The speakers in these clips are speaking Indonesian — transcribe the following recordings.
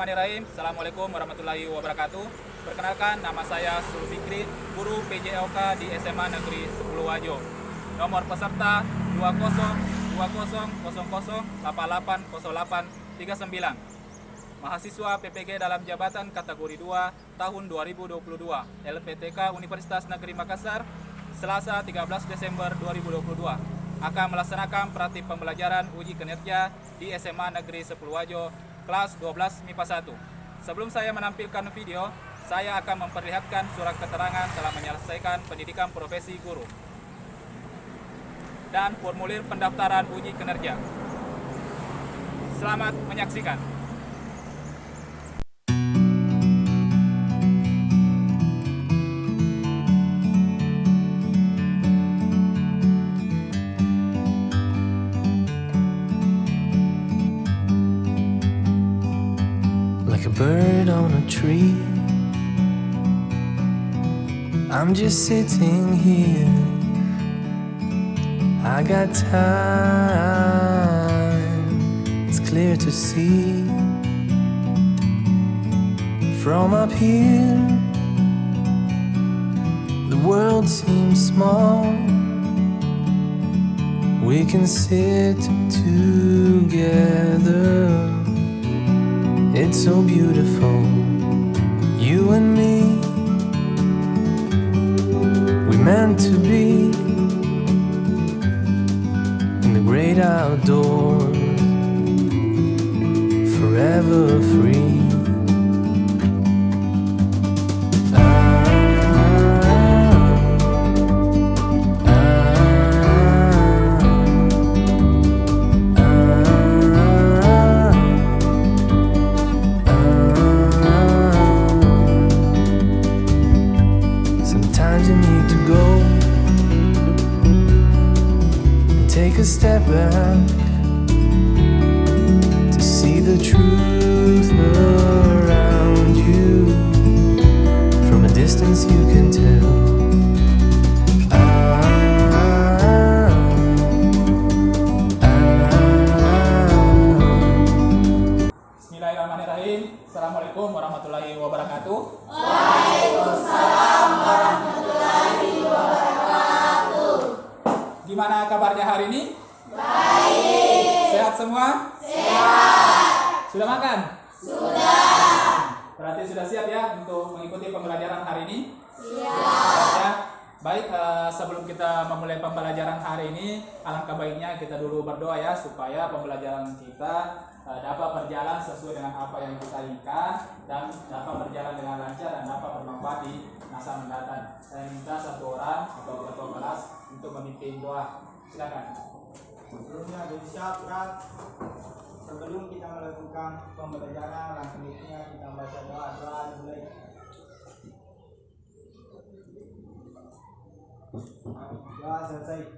Bismillahirrahmanirrahim. Assalamualaikum warahmatullahi wabarakatuh. Perkenalkan, nama saya Sulfikri, guru PJLK di SMA Negeri 10 Wajo. Nomor peserta 20.00.00.880839. Mahasiswa PPG dalam jabatan kategori 2 tahun 2022. LPTK Universitas Negeri Makassar, Selasa 13 Desember 2022. Akan melaksanakan praktik pembelajaran uji kinerja di SMA Negeri 10 Wajo, kelas 12 MIPA 1. Sebelum saya menampilkan video, saya akan memperlihatkan surat keterangan telah menyelesaikan pendidikan profesi guru dan formulir pendaftaran uji kinerja. Selamat menyaksikan. Like a bird on a tree, I'm just sitting here. I got time, it's clear to see. From up here, the world seems small. We can sit together. It's so beautiful, you and me. We meant to be in the great outdoors, forever free. Take a step back to see the truth around you. From a distance you can tell. Bismillahirrahmanirrahim. Assalamualaikum warahmatullahi wabarakatuh. Waalaikumsalam warahmatullahi wabarakatuh. Gimana kabarnya hari ini? Baik. Sehat semua? Sehat. Sudah makan? Sudah. Berarti sudah siap ya untuk mengikuti pembelajaran hari ini? Siap. Ya. Baik, sebelum kita memulai pembelajaran hari ini, alangkah baiknya kita dulu berdoa ya, supaya pembelajaran kita dapat berjalan sesuai dengan apa yang kita inginkan dan dapat berjalan dengan lancar dan dapat bermanfaat di masa mendatang. Saya minta satu orang atau ketua kelas untuk memimpin doa. Silakan. Sebelumnya disiapkan sebelum kita melakukan pembelajaran, selanjutnya kita baca doa dulu. Doa selesai.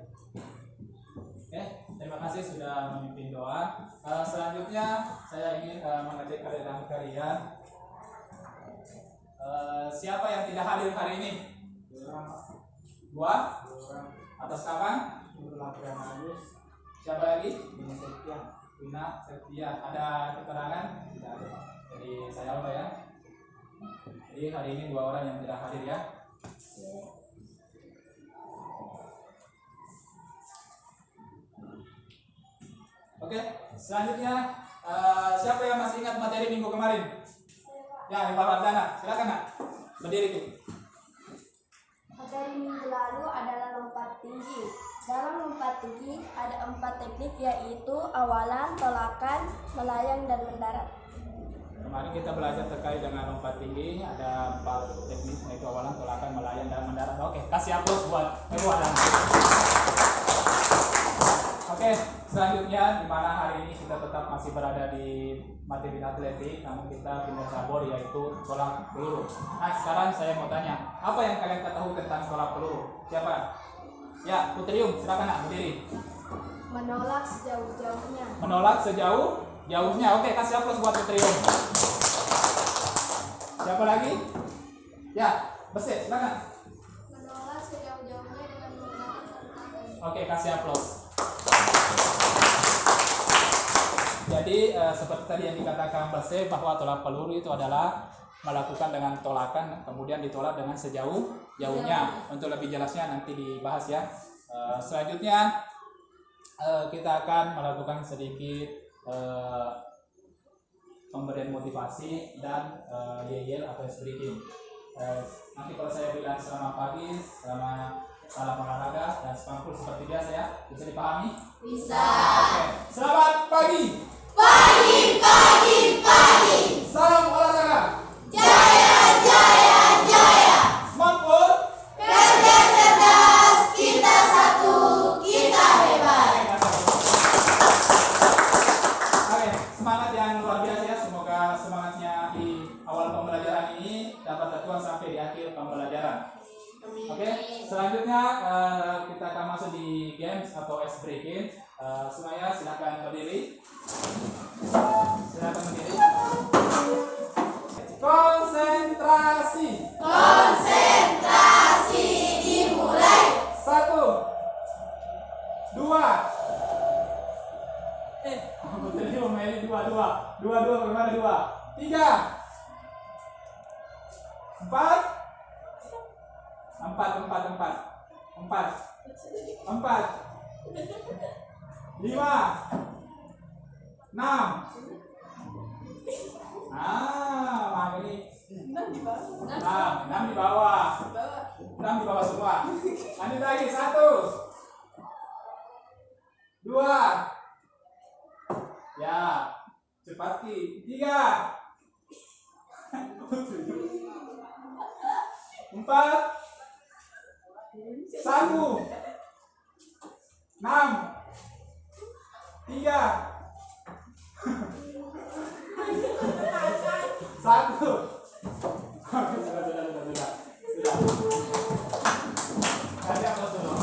Oke, terima kasih sudah memimpin doa. Selanjutnya saya ingin mengajak kalian. Siapa yang tidak hadir hari ini? Dua. Atas kawan? Siapa lagi? Bina Setia. Ada keterangan? Tidak ada. Jadi saya lupa ya. Jadi hari ini dua orang yang tidak hadir ya. Oke, selanjutnya siapa yang masih ingat materi minggu kemarin? Ya, Pak Wardana, silakan nak. Berdiri tuh. Materi minggu lalu adalah lompat tinggi. Dalam lompat tinggi ada 4 teknik, yaitu awalan, tolakan, melayang, dan mendarat. Kemarin kita belajar terkait dengan lompat tinggi, ada 4 teknik, yaitu awalan, tolakan, melayang, dan mendarat. Oke, kasih aplaus buat Pak Wardana. Oke, selanjutnya di mana hari ini kita tetap masih berada di materi atletik, namun kita pindah cabur yaitu tolak peluru. Nah, sekarang saya mau tanya, apa yang kalian ketahui tentang tolak peluru? Siapa? Ya, Putrium, silakan nak berdiri. Menolak sejauh-jauhnya. Menolak sejauh-jauhnya. Oke, kasih aplaus buat Putrium. Siapa lagi? Ya, Besit, silakan. Menolak sejauh-jauhnya dengan menggunakan tangan. Oke, kasih aplaus. Jadi Jadi seperti tadi yang dikatakan Mbak C, bahwa tolak peluru itu adalah melakukan dengan tolakan kemudian ditolak dengan sejauh-jauhnya. Untuk lebih jelasnya nanti dibahas ya. Selanjutnya kita akan melakukan sedikit pemberian motivasi dan yel atau breaking. Nanti kalau saya bilang selamat pagi, selamat salam olahraga dan spangkul seperti biasa ya, bisa dipahami? Bisa. Oke, selamat pagi. Pagi, pagi, pagi. Salam olahraga. Jaya, jaya, jaya. Spangkul. Kerja cerdas, kita satu, kita hebat. Oke, semangat yang luar biasa ya. Semoga semangatnya di awal pembelajaran ini dapat tertuang sampai di akhir pembelajaran. Oke, selanjutnya kita akan masuk di games atau ice breaking. Semuanya silakan berdiri. Silakan berdiri. Konsentrasi. Konsentrasi dimulai. 1, 2. Tadi Meli 2 bagaimana 2? 3, 4. 4, 5, 6. Ini 6 di bawah. 6 di bawah semua. Lanjut lagi 1, 2. Ya, cepat Ki. 3, 4, 1, 6, 3, 1. Oke, sudah. Kasih aplaus dulu.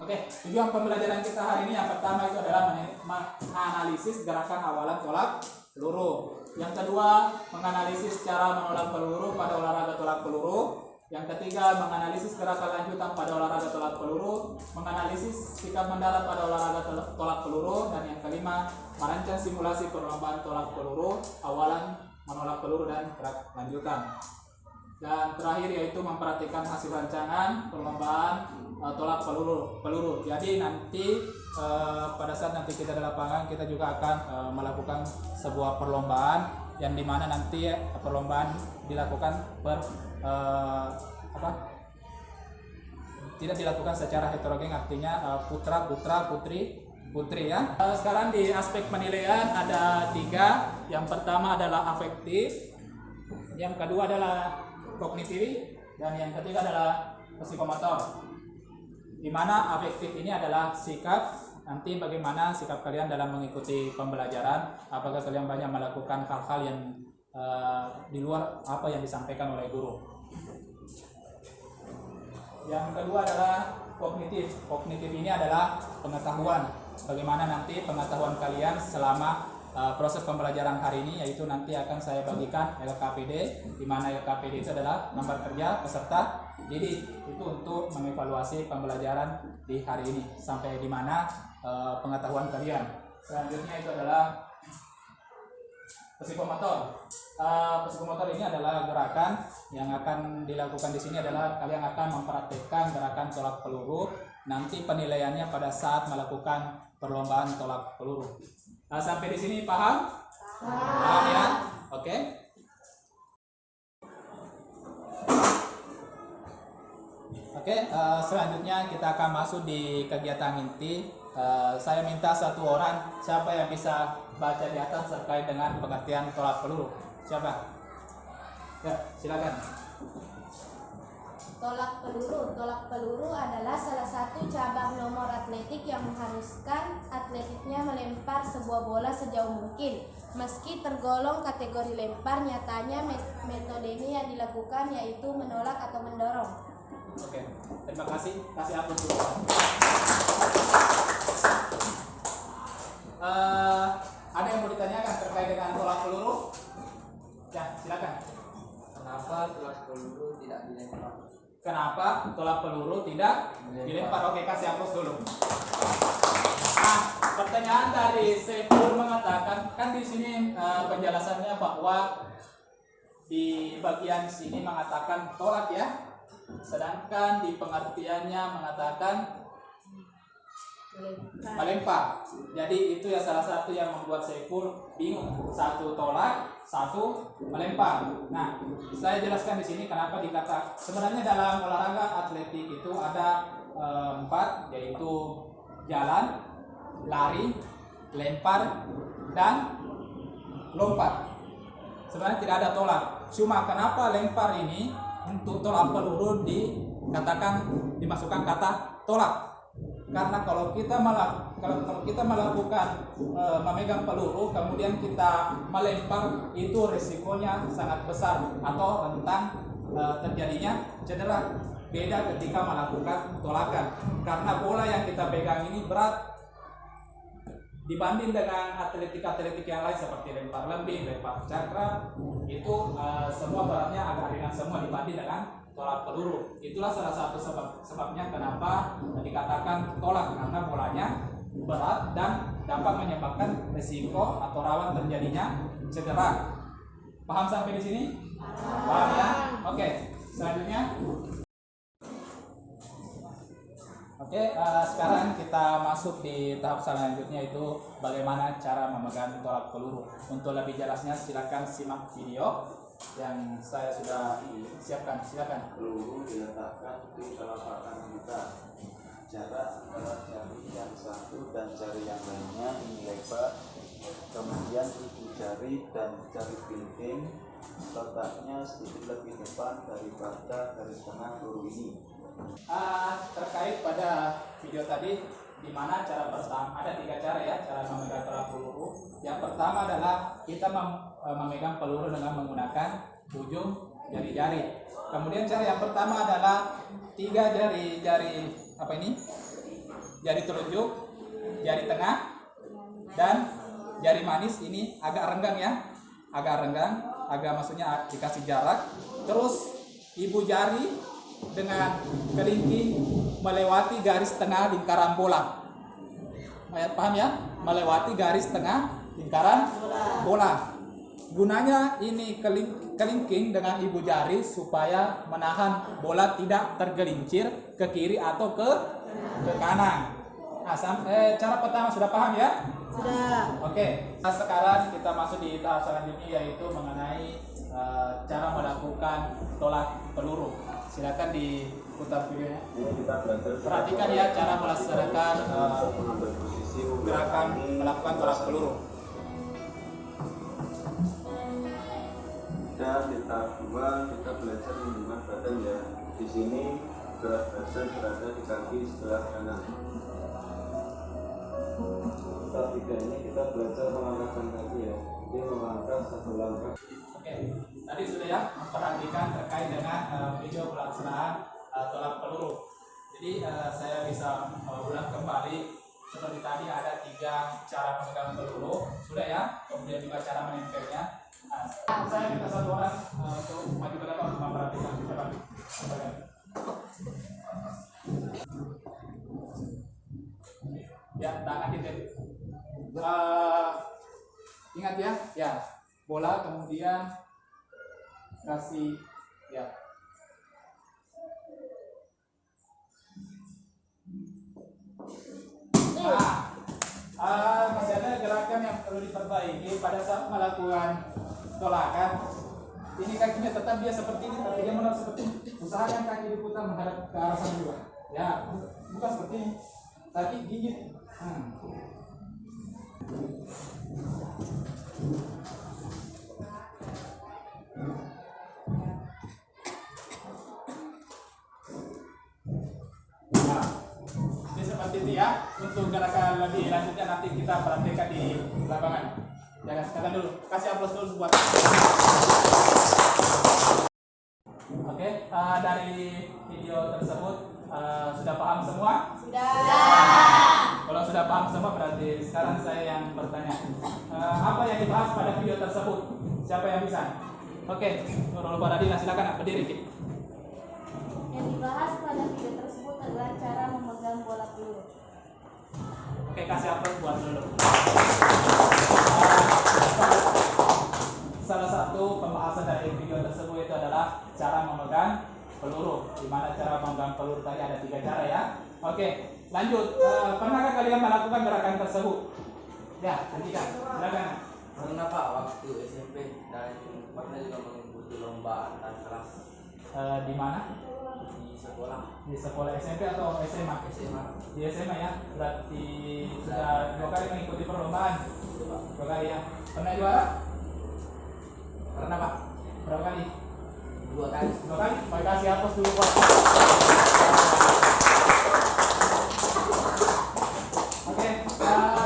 Oke, tujuan pembelajaran kita hari ini yang pertama itu adalah menganalisis gerakan awalan tolak peluru. Yang kedua, menganalisis cara menolak peluru pada olahraga tolak peluru. Yang ketiga, menganalisis gerakan lanjutan pada olahraga tolak peluru, menganalisis sikap mendarat pada olahraga tolak peluru, dan yang kelima, merancang simulasi perlombaan tolak peluru, awalan menolak peluru dan gerak lanjutan. Dan terakhir yaitu memperhatikan hasil rancangan perlombaan tolak peluru. Jadi nanti pada saat nanti kita di lapangan kita juga akan melakukan sebuah perlombaan yang dimana nanti perlombaan dilakukan tidak dilakukan secara heterogen, artinya putra putri ya. Sekarang di aspek penilaian ada 3. Yang pertama adalah afektif, yang kedua adalah kognitif, dan yang ketiga adalah psikomotor. Di mana afektif ini adalah sikap, nanti bagaimana sikap kalian dalam mengikuti pembelajaran, apakah kalian banyak melakukan hal-hal yang di luar apa yang disampaikan oleh guru. Yang kedua adalah kognitif. Kognitif ini adalah pengetahuan. Bagaimana nanti pengetahuan kalian selama proses pembelajaran hari ini, yaitu nanti akan saya bagikan LKPD, di mana LKPD itu adalah nomor kerja peserta didik. Itu untuk mengevaluasi pembelajaran di hari ini sampai di mana pengetahuan kalian. Selanjutnya itu adalah psikomotor. Psikomotor ini adalah gerakan yang akan dilakukan di sini adalah kalian akan mempraktikkan gerakan tolak peluru. Nanti penilaiannya pada saat melakukan perlombaan tolak peluru. Sampai di sini paham? Paham ya? Oke. Oke, selanjutnya kita akan masuk di kegiatan inti. Saya minta satu orang, siapa yang bisa baca di atas terkait dengan pengertian tolak peluru? Siapa? Ya, silakan. Tolak peluru adalah salah satu cabang nomor atletik yang mengharuskan atletiknya melempar sebuah bola sejauh mungkin. Meski tergolong kategori lempar, nyatanya metodenya yang dilakukan yaitu menolak atau mendorong. Oke, terima kasih. Kasih aplaus dulu. Ada yang mau ditanyakan terkait dengan tolak peluru? Ya, silakan. Kenapa tolak peluru tidak dilempar? Kenapa tolak peluru tidak dilempar? Oke, kasih aplaus dulu. pertanyaan dari Saiful mengatakan, kan di sini penjelasannya bahwa di bagian sini mengatakan tolak ya, sedangkan di pengertiannya mengatakan melempar. Jadi itu ya salah satu yang membuat Saiful bingung. Satu tolak, satu melempar. Nah, saya jelaskan di sini kenapa dikata. Sebenarnya dalam olahraga atletik itu ada 4, yaitu jalan, lari, lempar, dan lompat. Sebenarnya tidak ada tolak. Cuma kenapa lempar ini untuk tolak peluru dimasukkan kata tolak? Karena kalau kita melakukan memegang peluru kemudian kita melempar, itu resikonya sangat besar atau rentan terjadinya cedera. Beda ketika melakukan tolakan, karena bola yang kita pegang ini berat dibanding dengan atletik yang lain seperti lempar lembing, lempar cakra, itu semua beratnya agak ringan semua dibanding dengan tolak peluru. Itulah salah satu sebabnya kenapa dikatakan tolak, karena bolanya berat dan dapat menyebabkan risiko atau rawan terjadinya cedera. Paham sampai di sini? Paham ya? Oke, selanjutnya. Oke, sekarang kita masuk di tahap selanjutnya, itu bagaimana cara memegang tolak peluru. Untuk lebih jelasnya silakan simak video yang saya sudah siapkan. Silakan. Peluru diletakkan di telapak tangan kita. Jarak antara jari yang satu dan jari yang lainnya ini lebar. Kemudian ibu jari dan jari kelingking letaknya sedikit lebih depan daripada garis tengah peluru ini. Terkait pada video tadi, di mana cara pertama ada 3 cara ya, cara memegang tolak peluru. Yang pertama adalah kita memegang peluru dengan menggunakan ujung jari-jari. Kemudian cara yang pertama adalah 3 jari jari telunjuk, jari tengah, dan jari manis ini agak renggang ya, agak maksudnya dikasih jarak. Terus ibu jari dengan kelingking melewati garis tengah lingkaran bola. Paham ya? Melewati garis tengah lingkaran bola. Gunanya ini kelingking dengan ibu jari supaya menahan bola tidak tergelincir ke kiri atau ke kanan. Nah, cara pertama sudah paham ya? Sudah. Oke. Nah, sekarang kita masuk di tahap selanjutnya, yaitu mengenai cara melakukan tolak peluru. Silakan diputar videonya. Perhatikan ya cara melaksanakan gerakan melakukan tolak peluru. Dan di tahap 2 kita belajar menggunakan badan ya. Di sini berat badan berada di kaki sebelah kanan. Tahap 3 ini kita belajar melangkahkan kaki ya. Jadi melangkah 1 langkah. Oke, tadi sudah ya memperhatikan terkait dengan video pelaksanaan tolak peluru. Jadi saya bisa ulang kembali seperti tadi, ada 3 cara memegang peluru, sudah ya. Kemudian juga cara menempelnya. Saya minta 1 orang untuk maju ke depan memperhatikan. Ya, tangan ditempel. Ingat ya, bola kemudian kasih ya. Masih ada gerakan yang perlu diperbaiki pada saat melakukan tolakan. Ini kakinya tetap dia seperti ini, tapi dia menolak seperti ini. Usahakan kaki diputar menghadap ke arah sana juga. Ya, bukan seperti ini. Kaki gigit. Ini seperti itu ya. Untuk gerakan lebih lanjutnya nanti kita praktekkan di lapangan. Jangan sekarang dulu. Kasih aplaus dulu buat. Oke, dari video tersebut sudah paham semua? Kalau sudah paham semua berarti sekarang saya yang bertanya. Apa yang dibahas pada video tersebut? Siapa yang bisa? Oke, Nurul Faradina silakan berdiri. Yang dibahas pada video tersebut adalah cara memegang bola peluru. Oke, kasih aplaus buat dulu. Salah satu pembahasan dari video tersebut itu adalah cara memegang peluru. Dimana cara memegang peluru tadi ada 3 cara ya. Oke, lanjut. Pernahkah kalian melakukan gerakan tersebut? Ya, Andika, silakan. Karena Pak waktu SMP dan pernah juga mengikuti lomba antar kelas Di mana? di sekolah Di sekolah SMP atau SMA? SMA. Di SMA ya. Berarti sudah 2 kali mengikuti perlombaan. Itu Pak. 2 kali ya. Pernah juara? Pernah Pak? Berapa kali? 2 kali. 2 kali? Pak kasih aplaus dulu Pak. Oke,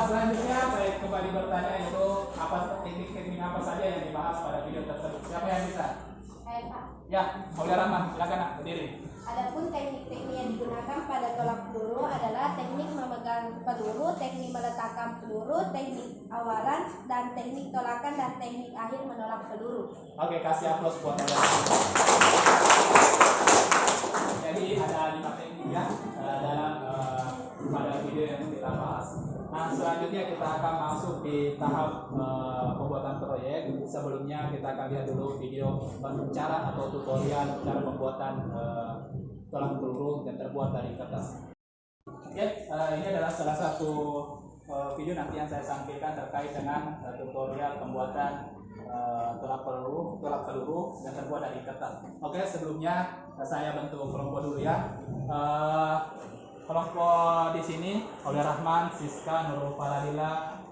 selanjutnya saya kembali bertanya yaitu apa teknik-teknik apa saja yang dibahas pada video tersebut. Siapa yang bisa? Saya Pak. Ya, Maulana Rahman, silakan nak berdiri. Adapun teknik-teknik yang digunakan pada tolak peluru adalah teknik memegang peluru, teknik meletakkan peluru, teknik awalan, dan teknik tolakan dan teknik akhir menolak peluru. Oke, kasih aplaus buat Maulana. Jadi ada 5 teknik ya dalam pada video yang kita bahas. Nah, selanjutnya kita akan masuk di tahap pembuatan proyek. Sebelumnya kita akan lihat dulu video cara atau tutorial cara pembuatan tulang peluru yang terbuat dari kertas. Oke, ini adalah salah satu video nanti yang saya sampaikan terkait dengan tutorial pembuatan tulang peluru yang terbuat dari kertas. Oke, sebelumnya saya bentuk kelompok dulu ya. Kelompok di sini oleh Rahman, Siska, Nurul Faradila,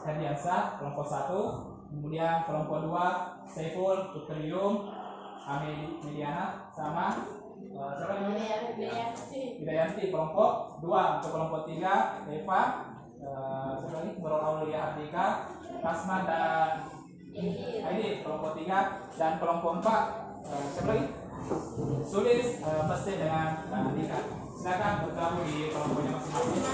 Herdiansa, kelompok 1. Kemudian kelompok 2 Saiful, Putrium, Mediana, sama siapa namanya? Widayanti. Kelompok 2. Untuk kelompok 3 Eva, siapa lagi? Nurul Aulia Ardika, Kasman dan Aidi. Kelompok 3 dan kelompok 4 siapa lagi? Sulis, Pasti dengan Andika. Silakan bergabung di kelompoknya masing-masing.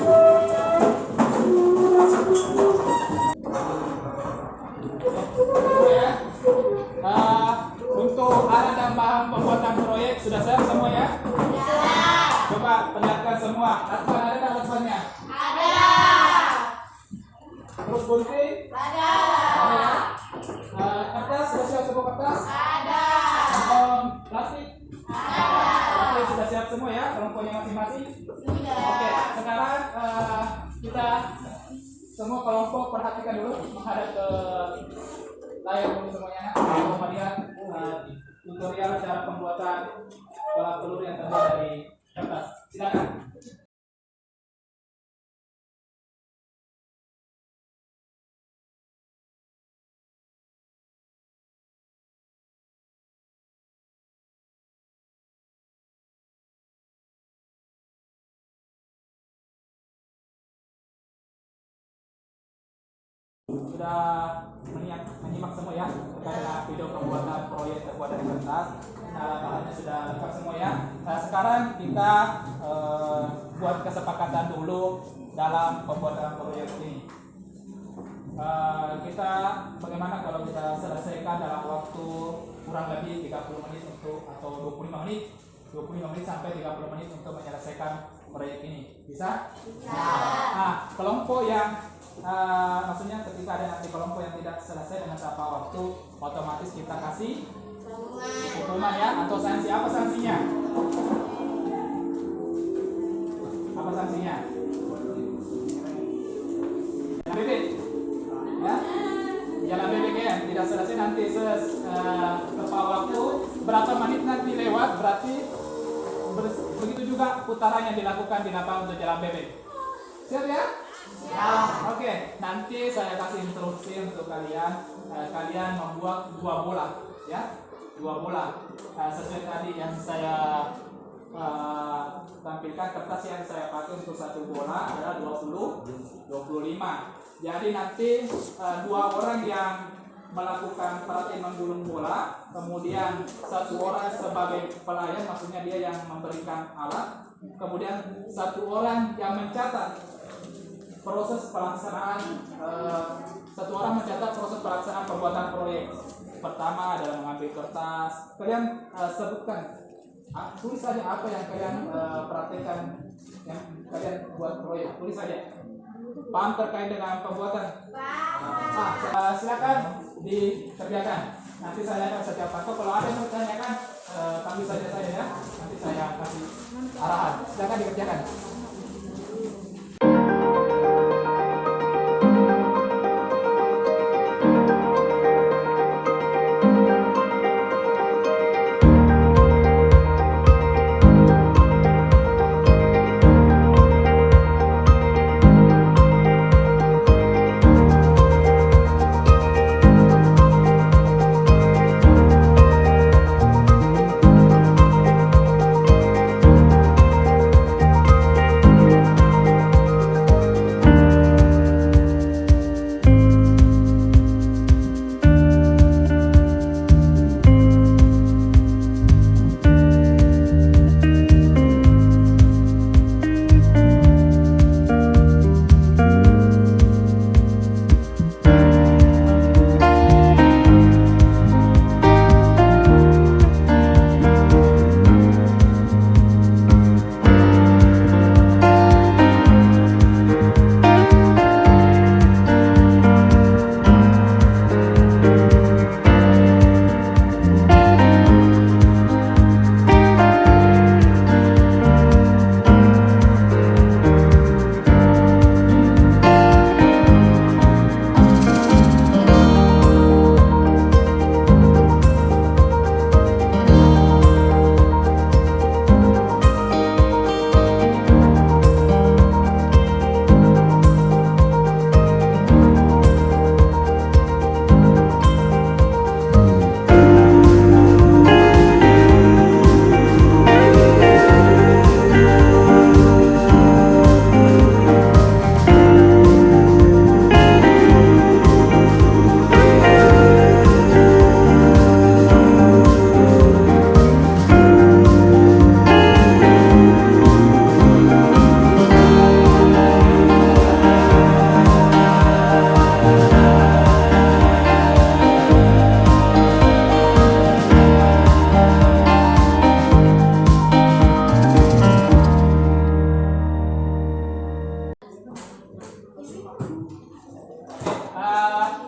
Ya. Untuk alat dan bahan pembuatan proyek sudah siap semua ya? Coba perlihatkan semua. Atman ada tak atmannya? Ada. Terus gunting? Ada. Kertas sudah siap semua kertas? Ada. Plastik? Ada. Oke, sudah siap semua ya kelompoknya masing-masing? Sudah. Oke, sekarang kita semua kelompok perhatikan dulu menghadap ke layar dulu semuanya. Kita melihat tutorial cara pembuatan peluru yang terbuat dari kertas. Silakan. Sudah menyimak semua ya karena video pembuatan proyek terbuat dari kertas. Bahannya sudah lengkap semua ya. Nah, sekarang kita buat kesepakatan dulu dalam pembuatan proyek ini. Kita bagaimana kalau kita selesaikan dalam waktu kurang lebih 30 menit atau 25 menit sampai 30 menit untuk menyelesaikan proyek ini. Bisa? Nah, kelompok yang maksudnya ketika ada nanti kelompok yang tidak selesai dengan tepat waktu, otomatis kita kasih hukuman ya, atau sanksi. Apa sanksinya? Apa sanksinya? Jalan bebek ya, jalan bebek ya, tidak selesai nanti tepat waktu berapa menit nanti lewat, berarti begitu juga putaran yang dilakukan di lapangan untuk jalan bebek. Siap ya? Ya. Oke, nanti saya kasih instruksi untuk kalian. Kalian membuat 2 bola, ya, 2 bola. Sesuai tadi yang saya tampilkan, kertas yang saya pakai untuk 1 bola adalah 25. Jadi nanti 2 orang yang melakukan praktik menggulung bola, kemudian 1 orang sebagai pelayan, maksudnya dia yang memberikan alat, kemudian 1 orang yang mencatat proses pelaksanaan, 1 orang mencatat proses pelaksanaan pembuatan proyek. Pertama adalah mengambil kertas. Kalian sebutkan, tulis saja apa yang kalian praktekkan yang kalian buat proyek, tulis saja. Paham terkait dengan pembuatan? Silakan dikerjakan. Nanti saya akan setiap waktu kalau ada yang bertanyakan panggil saja saya ya. Nanti saya kasih arahan. Silakan dikerjakan.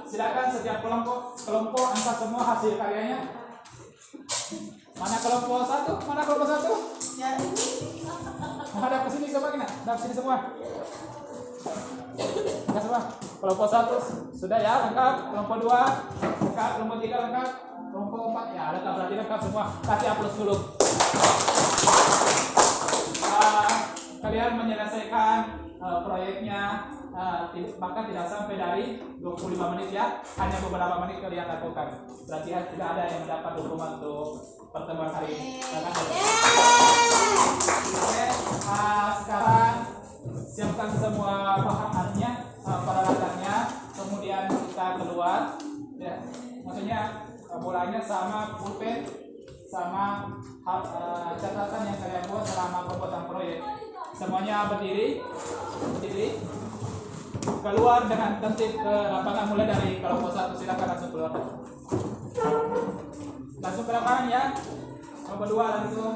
Silakan setiap kelompok angkat semua hasil karyanya. Mana kelompok satu? Mana kelompok satu? Hadap ke sini semua kena. Hadap sini semua. Angkat semua. Kelompok satu sudah ya lengkap. Kelompok dua lengkap. Kelompok tiga lengkap. Kelompok empat ya lengkap, berarti lengkap semua. Kasih aplaus dulu. Kalian menyelesaikan proyeknya bahkan tidak sampai dari 25 menit ya, hanya beberapa menit kalian lakukan. Berarti tidak ada yang mendapat dokumen untuk pertemuan hari ini. Oke, sekarang siapkan semua bahannya, peralatannya, kemudian kita keluar. Ya, maksudnya bolanya sama pulpen, sama catatan yang kalian buat selama pembuatan proyek. Semuanya berdiri. Keluar dengan tertib ke lapangan, mulai dari kelompok satu. Silakan langsung keluar. Langsung ke lapangan ya. Kelompok dua langsung.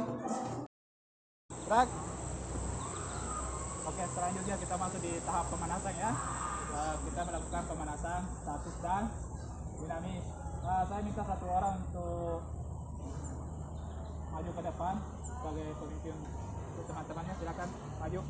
Gerak. Oke, selanjutnya kita masuk di tahap pemanasan ya. Kita melakukan pemanasan statis dan dinamis. Saya minta satu orang untuk maju ke depan sebagai pemimpin untuk teman-temannya. Silakan maju.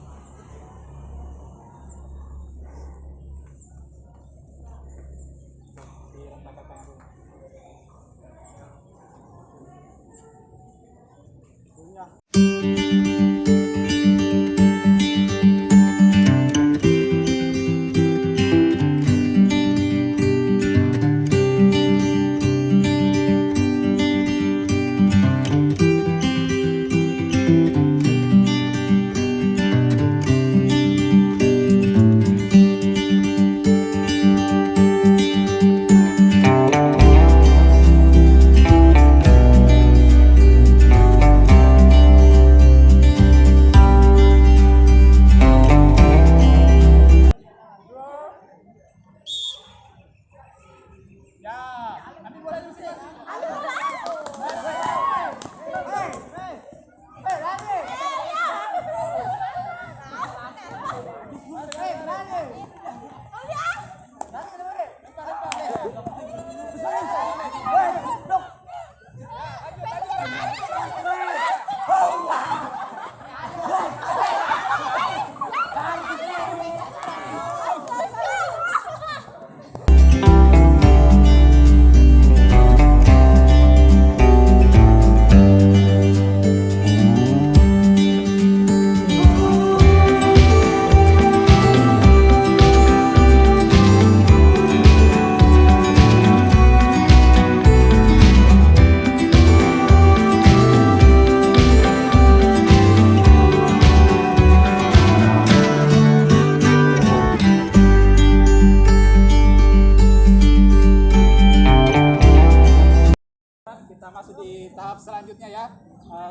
kita masuk di tahap selanjutnya ya.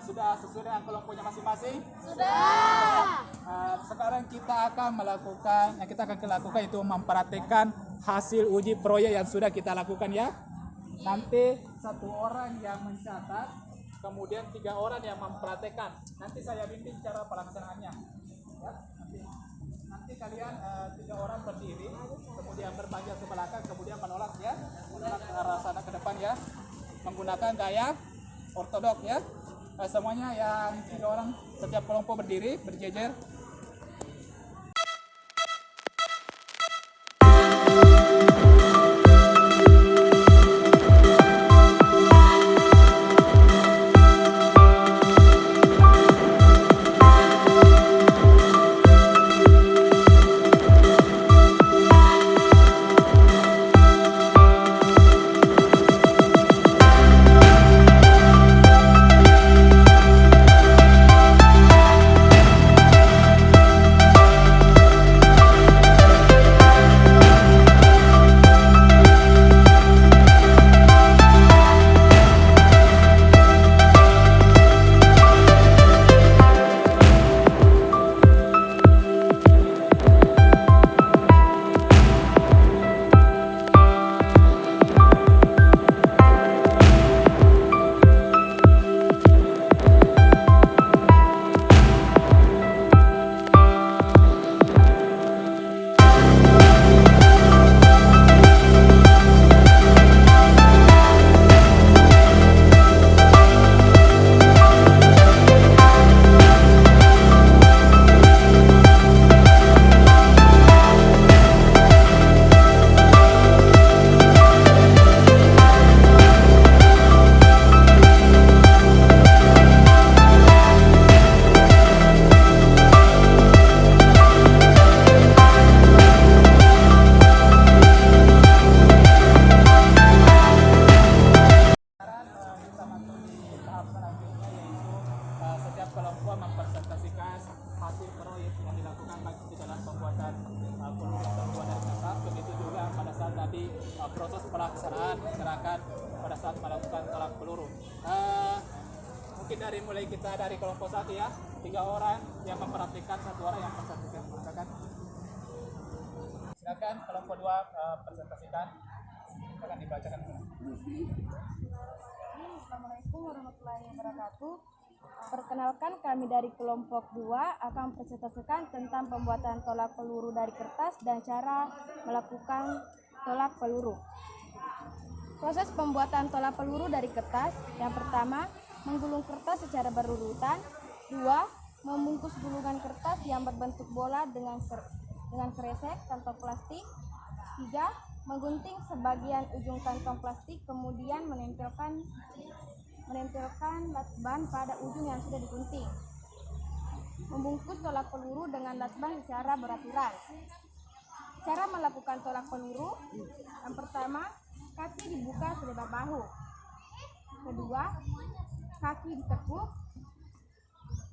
Sudah sesuai dengan kelompoknya masing-masing? Sudah. Sekarang kita akan melakukan, yang kita akan lakukan itu mempraktekkan hasil uji proyek yang sudah kita lakukan ya. Nanti 1 orang yang mencatat, kemudian 3 orang yang mempraktekkan. Nanti saya bimbing cara pelaksanaannya. Ya, nanti kalian 3 orang berdiri, kemudian berpajak ke belakang, kemudian menolak ya, menolak ke arah sana ke depan ya, menggunakan gaya ortodok ya. Semuanya yang 3 orang setiap kelompok berdiri berjejer. kelompok mempresentasikan hasil proyek yang dilakukan baik di dalam pembuatan peluru terbuat dari kertas, begitu juga pada saat tadi proses pelaksanaan gerakan pada saat melakukan tolak peluru. Mungkin mulai kita dari kelompok 1 ya, 3 orang yang memperhatikan, 1 orang yang presentasikan. Silakan kelompok 2 presentasikan. Silakan dibacakan. Assalamualaikum warahmatullahi wabarakatuh. Perkenalkan, kami dari kelompok 2 akan presentasikan tentang pembuatan tolak peluru dari kertas dan cara melakukan tolak peluru. Proses pembuatan tolak peluru dari kertas: yang pertama, menggulung kertas secara berurutan. 2. Membungkus gulungan kertas yang berbentuk bola dengan kresek kantong plastik. 3. Menggunting sebagian ujung kantong plastik, kemudian menempelkan lakban pada ujung yang sudah digunting. Membungkus tolak peluru dengan lakban secara beraturan. Cara melakukan tolak peluru: yang pertama, kaki dibuka selebar bahu. Kedua, kaki ditekuk.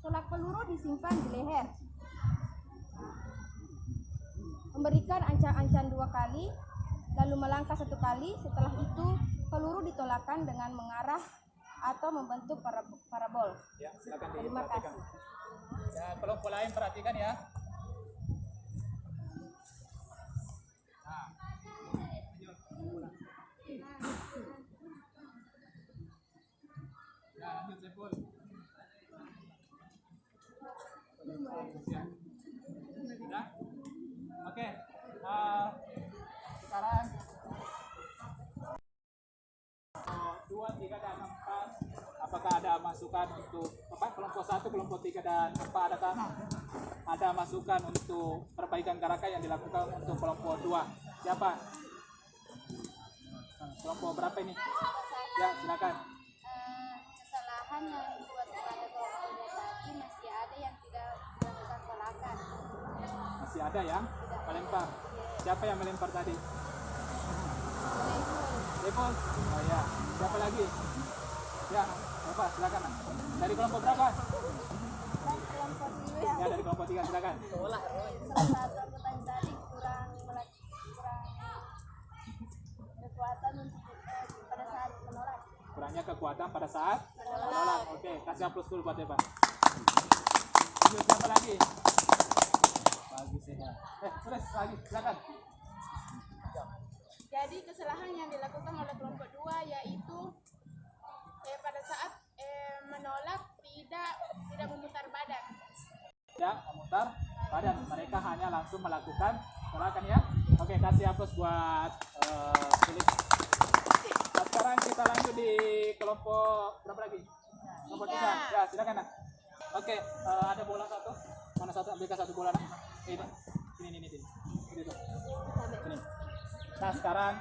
Tolak peluru disimpan di leher. Memberikan ancang-ancang 2 kali, lalu melangkah 1 kali. Setelah itu, peluru ditolakkan dengan mengarah atau membentuk parabol. Ya, silakan Terima diperhatikan. kasih. Ya, kelompok lain perhatikan ya. Nah, ya, lanjut Saiful. Sudah? Oke. Sekarang 2, 3, dan 4, apakah ada masukan untuk kelompok 1, kelompok 3 dan 4, adakah ada masukan untuk perbaikan gerakan yang dilakukan untuk kelompok 2? Siapa? Kelompok berapa ini? Ya, silakan. Kesalahan yang dibuat pada kelompoknya tadi masih ada yang tidak melakukan tolakan. Masih ada yang melempar. Siapa yang melempar tadi? Saiful? Oh ya. Siapa lagi? Ya, Eva, silakan. Dari kelompok berapa? Kelompok 3. Ya, dari kelompok 3, silakan. Salah satu anggota tadi kurang kekuatan untuk pada saat menolak. Kurang hanya kekuatan pada saat menolak. Oke, kasih aplaus dulu buat Eva. Lanjut, siapa lagi? Bagus ya. Terus lagi, silakan. Jadi kesalahan yang dilakukan oleh kelompok 2 yaitu pada saat menolak tidak memutar badan. Tidak memutar badan, mereka hanya langsung melakukan penolakan ya. Oke, kasih aplaus buat Philip. Nah, sekarang kita lanjut di kelompok berapa lagi? Kelompok 3. Ya, silakan nak. Oke, ada bola satu. Mana satu? Ambilkan satu bola nak. Ini. Ini tuh. Sini. Nah, sekarang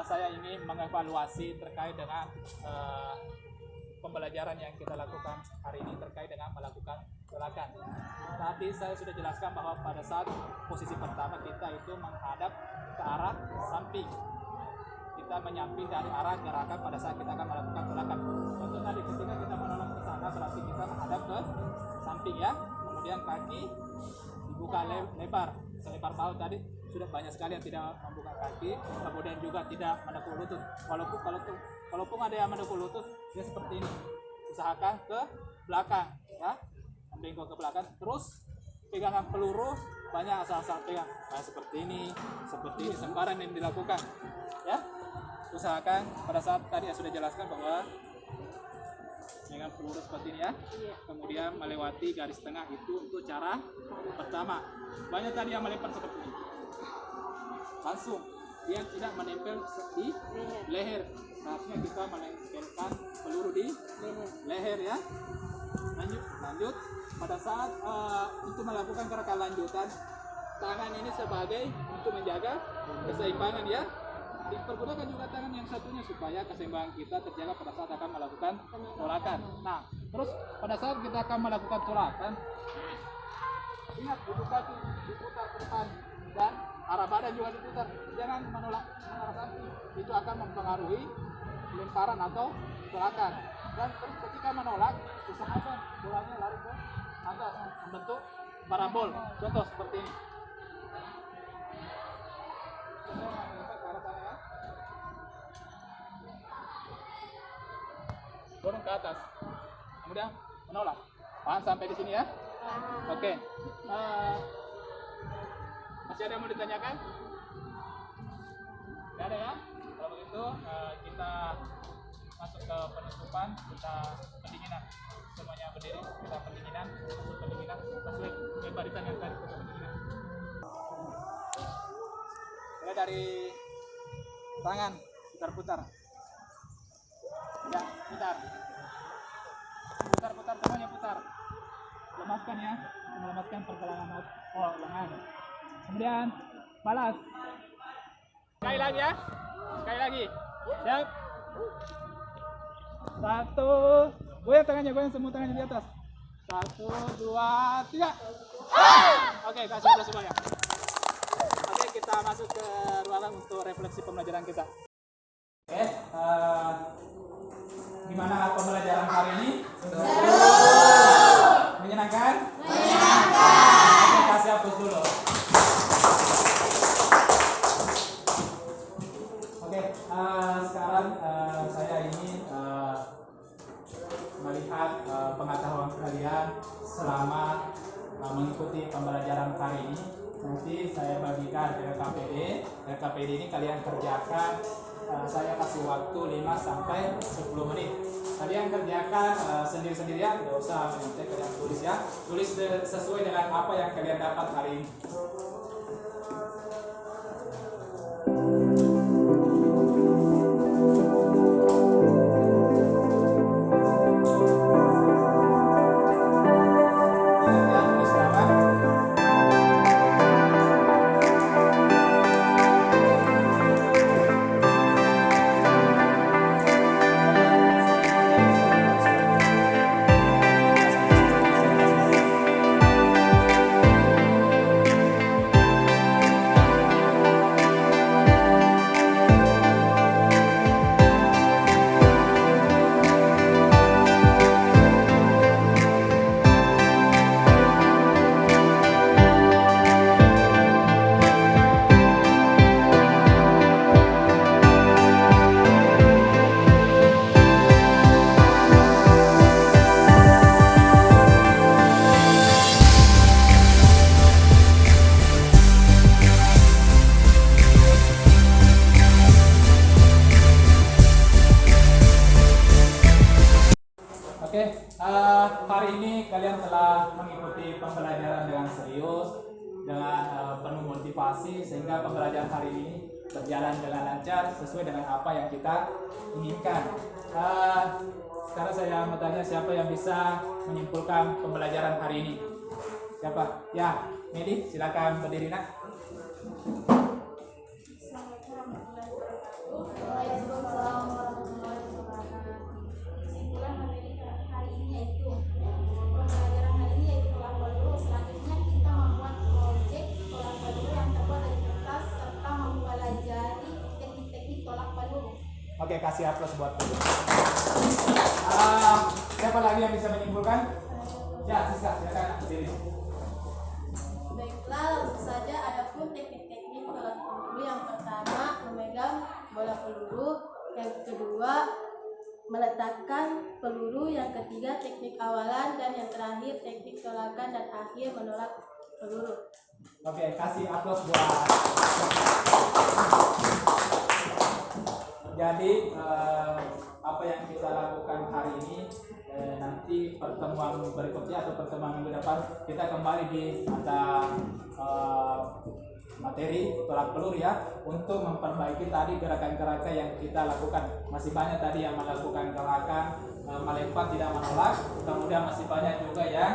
saya ingin mengevaluasi terkait dengan pembelajaran yang kita lakukan hari ini terkait dengan melakukan gerakan. Tadi saya sudah jelaskan bahwa pada saat posisi pertama kita itu menghadap ke arah samping. Kita menyamping dari arah gerakan pada saat kita akan melakukan gerakan. Contoh tadi ketika kita menolak ke sana berarti kita menghadap ke samping ya. Kemudian kaki dibuka lebar, selebar bahu tadi. Sudah banyak sekali yang tidak membuka kaki, kemudian juga tidak menekuk lutut. Walaupun ada yang menekuk lutut, dia seperti ini. Usahakan ke belakang, ya, membengkok ke belakang. Terus pegangan peluru banyak asal-asal pegang. Nah, seperti ini sembarang yang dilakukan, ya. Usahakan pada saat tadi sudah jelaskan bahwa dengan peluru seperti ini ya. Kemudian melewati garis tengah itu untuk cara pertama. Banyak tadi yang melempar seperti ini. Langsung dia tidak menempel di leher. Seharusnya kita menempelkan peluru di leher ya. Lanjut pada saat untuk melakukan gerakan lanjutan, tangan ini sebagai untuk menjaga keseimbangan ya. Dipergunakan juga tangan yang satunya supaya keseimbangan kita terjaga pada saat akan melakukan tolakan. Nah, terus pada saat kita akan melakukan tolakan, ingat ujung kaki diputar ke depan dan arah badan juga diputar. Jangan menolak arah samping, itu akan mempengaruhi lemparan atau tolakan. Dan ketika menolak, usahakan bolanya lari ke atas membentuk parabol. Contoh seperti ini. Dorong ke atas, kemudian menolak. Paham sampai di sini ya? Oke. Masih ada yang mau ditanyakan? Tidak ada ya? Kalau begitu kita masuk ke penutupan, kita pendinginan. Semuanya berdiri, kita pendinginan, masuk ke barisan yang tadi kita pendinginan. Mulai dari tangan, putar-putar. Ya, putar, semuanya putar. Lemaskan ya, melemaskan pergelangan lengan. Kemudian balas. Sekali lagi ya, sekali lagi. Siap. 1, goyang semua tangannya di atas. 1, 2, 3. Oke, kasih aplaus semuanya. Oke, kita masuk ke ruangan untuk refleksi pembelajaran kita. Oke, gimana pembelajaran hari ini? Seru. Menyenangkan? Menyenangkan. Oke, kasih aplaus dulu. Oke, sekarang saya ingin melihat pengetahuan kalian selama mengikuti pembelajaran hari ini. Nanti saya bagikan RKPD ini kalian kerjakan. Saya kasih waktu 5 sampai 10 menit. Kalian kerjakan sendiri-sendiri ya, tidak usah menyantai, kalian tulis ya. Tulis sesuai dengan apa yang kalian dapat hari ini. Oke, hari ini kalian telah mengikuti pembelajaran dengan serius, dengan penuh motivasi, sehingga pembelajaran hari ini berjalan dengan lancar sesuai dengan apa yang kita inginkan. Sekarang saya mau tanya siapa yang bisa menyimpulkan pembelajaran hari ini? Siapa? Ya, Medi, silakan berdiri nak. Waalaikumsalam warahmatullahi wabarakatuh. Kesimpulan materi hari ini yaitu pembelajaran hari ini yaitu tolak peluru. Selanjutnya kita membuat proyek tolak peluru yang terbuat dari kertas serta mempelajari teknik-teknik tolak peluru. Oke, kasih aplaus buat Medi. Siapa lagi yang bisa menyimpulkan? Ya, Siska, silakan berdiri. Baiklah, langsung saja. Adapun teknik-teknik tolak peluru, yang pertama memegang bola peluru, yang kedua meletakkan peluru, yang ketiga teknik awalan, dan yang terakhir teknik tolakan dan akhir menolak peluru. Oke, kasih aplaus buat. Jadi apa yang kita lakukan hari ini, nanti pertemuan berikutnya atau pertemuan minggu depan kita kembali di mata materi tolak peluru ya, untuk memperbaiki tadi gerakan-gerakan yang kita lakukan. Masih banyak tadi yang melakukan gerakan melempar tidak menolak, kemudian masih banyak juga yang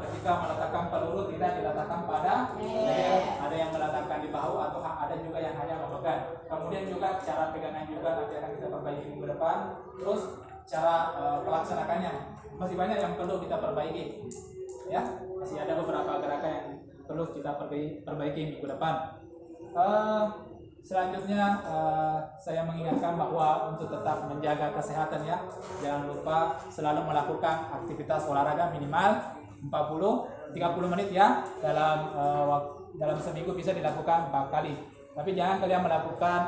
ketika meletakkan peluru tidak diletakkan pada leher, ada yang meletakkan di bahu, atau ada juga yang hanya memegang. Kemudian juga cara pegangan juga nanti akan kita perbaiki minggu depan. Terus cara pelaksanakannya masih banyak yang perlu kita perbaiki ya, masih ada beberapa gerakan yang perlu kita perbaiki minggu depan. Selanjutnya saya mengingatkan bahwa untuk tetap menjaga kesehatan ya, jangan lupa selalu melakukan aktivitas olahraga minimal 30 menit ya, dalam seminggu bisa dilakukan 4 kali. Tapi jangan kalian melakukan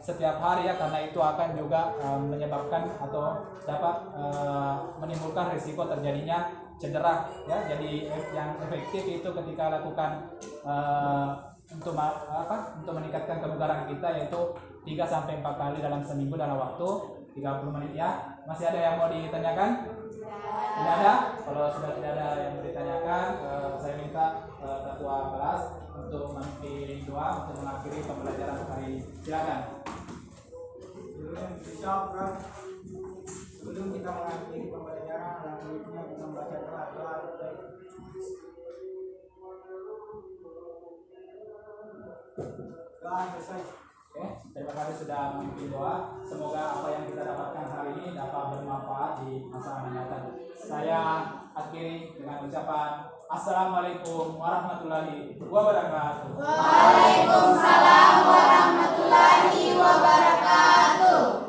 setiap hari ya, karena itu akan juga menyebabkan atau dapat menimbulkan risiko terjadinya cedera ya. Jadi yang efektif itu ketika lakukan untuk meningkatkan kebugaran kita, yaitu 3-4 kali dalam seminggu dalam waktu 30 menit ya. Masih ada yang mau ditanyakan? Tidak ada? Kalau sudah tidak ada yang mau ditanyakan, saya minta ketua kelas untuk memimpin doa untuk mengakhiri pembelajaran hari ini. Silakan. Sebelum kita mengakhiri pembelajaran, selanjutnya kita membaca doa. Doa selesai. Oke, terima kasih sudah memimpin doa. Semoga apa yang kita dapatkan hari ini dapat bermanfaat di masa mendatang. Saya akhiri dengan ucapan Assalamualaikum warahmatullahi wabarakatuh. Waalaikumsalam warahmatullahi wabarakatuh.